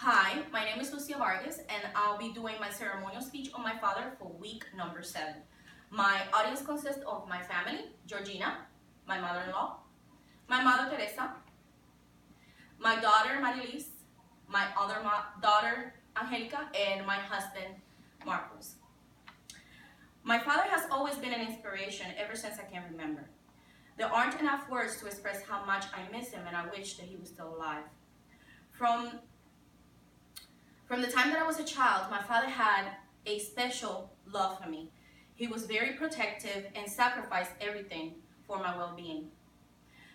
Hi, my name is Lucia Vargas, and I'll be doing my ceremonial speech on my father for week number 7. My audience consists of my family, Georgina, my mother-in-law, my mother, Teresa, my daughter, Marilis, my other daughter, Angelica, and my husband, Marcos. My father has always been an inspiration ever since I can remember. There aren't enough words to express how much I miss him and I wish that he was still alive. From the time that I was a child, my father had a special love for me. He was very protective and sacrificed everything for my well-being.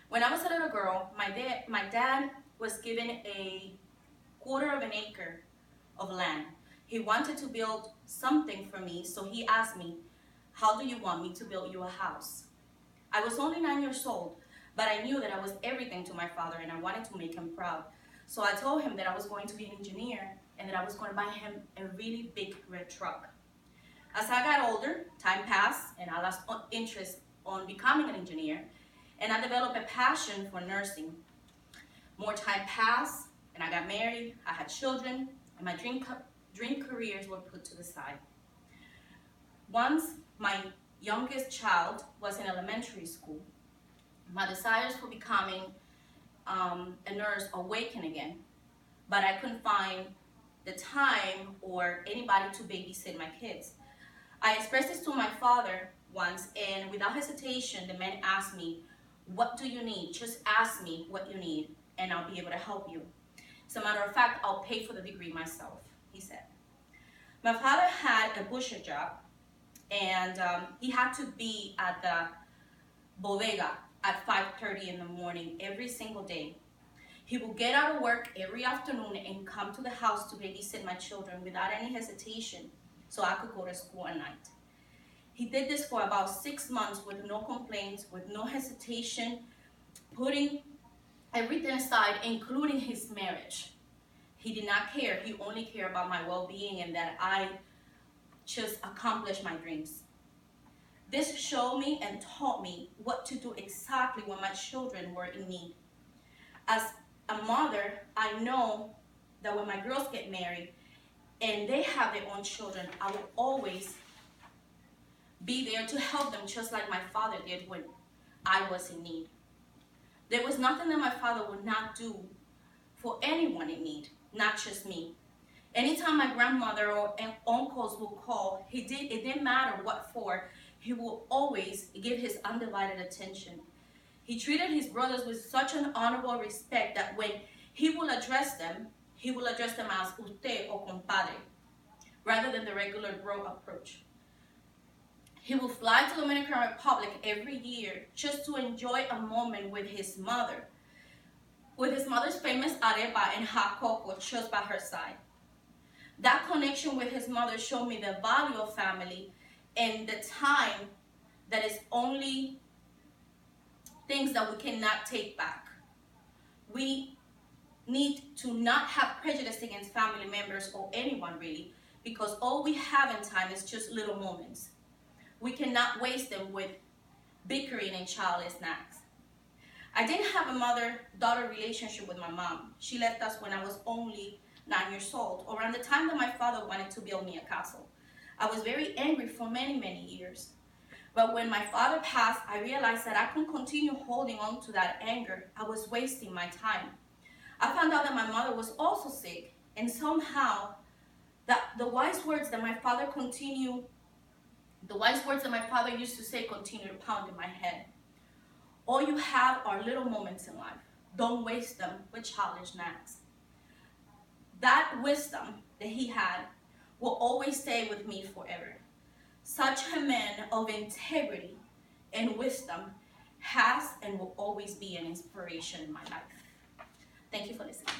When I was a little girl, my dad was given a quarter of an acre of land. He wanted to build something for me, so he asked me, "How do you want me to build you a house?" I was only 9 years old, but I knew that I was everything to my father and I wanted to make him proud. So I told him that I was going to be an engineer and that I was going to buy him a really big red truck. As I got older, time passed and I lost interest on becoming an engineer, and I developed a passion for nursing. More time passed and I got married, I had children, and my dream careers were put to the side. Once my youngest child was in elementary school, my desires for becoming a nurse awakened again, but I couldn't find the time or anybody to babysit my kids. I expressed this to my father once, and without hesitation, the man asked me, "What do you need? Just ask me what you need, and I'll be able to help you. As a matter of fact, I'll pay for the degree myself," he said. My father had a butcher job, and he had to be at the bodega at 5:30 in the morning every single day. He would get out of work every afternoon and come to the house to babysit my children without any hesitation so I could go to school at night. He did this for about 6 months with no complaints, with no hesitation, putting everything aside, including his marriage. He did not care. He only cared about my well-being and that I just accomplish my dreams. This showed me and taught me what to do exactly when my children were in need. As a mother, I know that when my girls get married and they have their own children, I will always be there to help them just like my father did when I was in need. There was nothing that my father would not do for anyone in need, not just me. Anytime my grandmother or uncles would call, it didn't matter what for, he will always give his undivided attention. He treated his brothers with such an honorable respect that when he will address them as usted or compadre, rather than the regular bro approach. He will fly to the Dominican Republic every year just to enjoy a moment with his mother, with his mother's famous arepa and hot cocoa just by her side. That connection with his mother showed me the value of family and the time that is only things that we cannot take back. We need to not have prejudice against family members or anyone really, because all we have in time is just little moments. We cannot waste them with bickering and childish snacks. I didn't have a mother-daughter relationship with my mom. She left us when I was only 9 years old, around the time that my father wanted to build me a castle. I was very angry for many, many years. But when my father passed, I realized that I couldn't continue holding on to that anger. I was wasting my time. I found out that my mother was also sick, and somehow the wise words that my father used to say continued to pound in my head. All you have are little moments in life. Don't waste them with childish snacks. That wisdom that he had will always stay with me forever. Such a man of integrity and wisdom has and will always be an inspiration in my life. Thank you for listening.